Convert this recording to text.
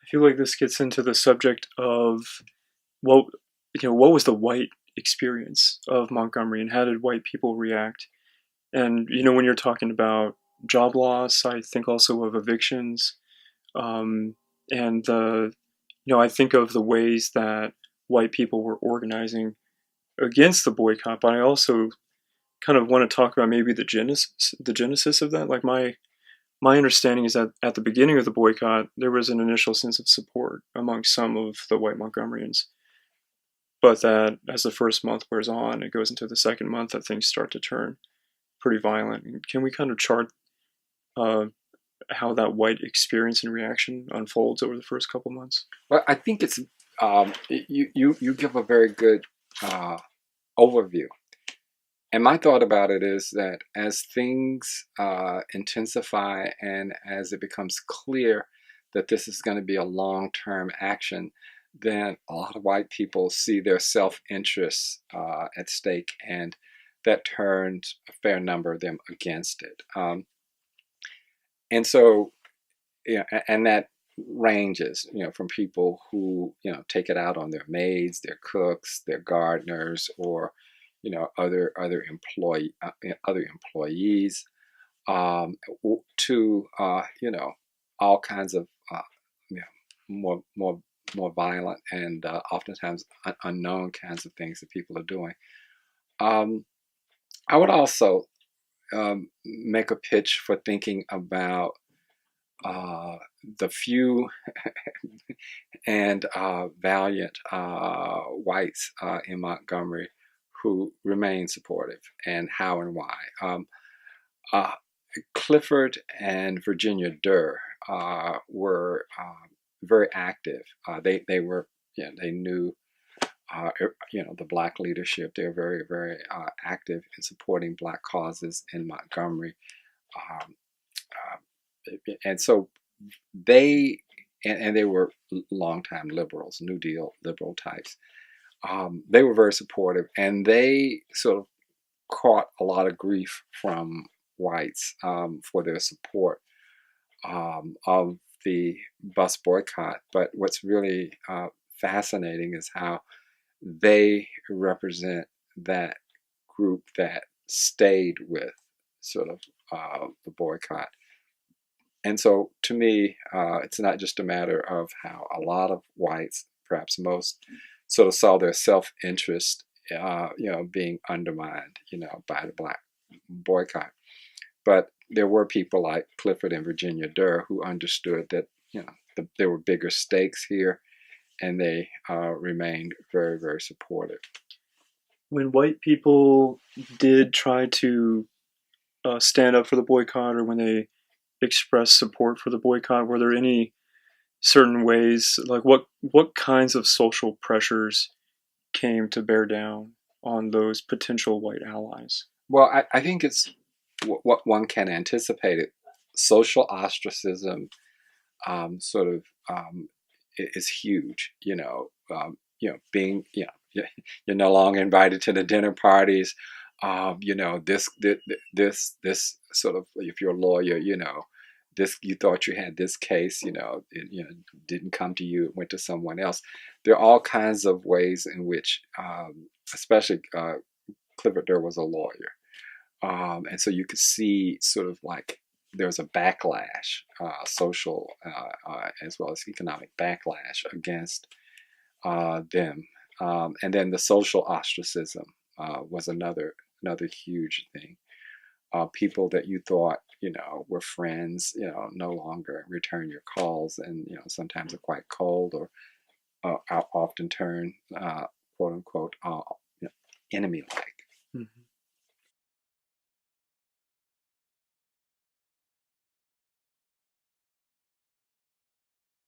feel like this gets into the subject of what what was the white experience of Montgomery and how did white people react? And when you're talking about job loss, I think also of evictions, um, and I think of the ways that white people were organizing against the boycott. But I also kind of want to talk about maybe the genesis of that. Like my understanding is that at the beginning of the boycott, there was an initial sense of support among some of the white Montgomeryans, but that as the first month wears on, it goes into the second month that things start to turn pretty violent. Can we kind of chart uh, how that white experience and reaction unfolds over the first couple months? Well, I think it's you give a very good overview. And my thought about it is that as things intensify and as it becomes clear that this is going to be a long-term action, then a lot of white people see their self-interests at stake, and that turns a fair number of them against it. And so, and that ranges, from people who, take it out on their maids, their cooks, their gardeners, or other employees, to all kinds of more violent and oftentimes unknown kinds of things that people are doing. I would also make a pitch for thinking about the few and valiant whites in Montgomery who remain supportive, and how and why. Clifford and Virginia Durr were very active. They were, they knew the Black leadership. They were very, very active in supporting Black causes in Montgomery. And so they were longtime liberals, New Deal liberal types. They were very supportive, and they sort of caught a lot of grief from whites for their support of the bus boycott. But what's really fascinating is how they represent that group that stayed with sort of the boycott. And so to me, it's not just a matter of how a lot of whites, perhaps most, sort of saw their self-interest, being undermined, by the Black boycott. But there were people like Clifford and Virginia Durr who understood that, there were bigger stakes here, and they remained very, very supportive. When white people did try to stand up for the boycott, or when they expressed support for the boycott, were there any certain ways, like what kinds of social pressures came to bear down on those potential white allies? Well, I think it's what one can anticipate. It social ostracism sort of is huge. Being you're no longer invited to the dinner parties. This sort of, if you're a lawyer, this, you thought you had this case, it didn't come to you, it went to someone else. There are all kinds of ways in which, especially Clifford Durr was a lawyer, and so you could see sort of like there's a backlash, social as well as economic backlash against them, and then the social ostracism was another huge thing. People that you thought, were friends, no longer return your calls, and, sometimes are quite cold, or often turn, quote unquote, enemy-like.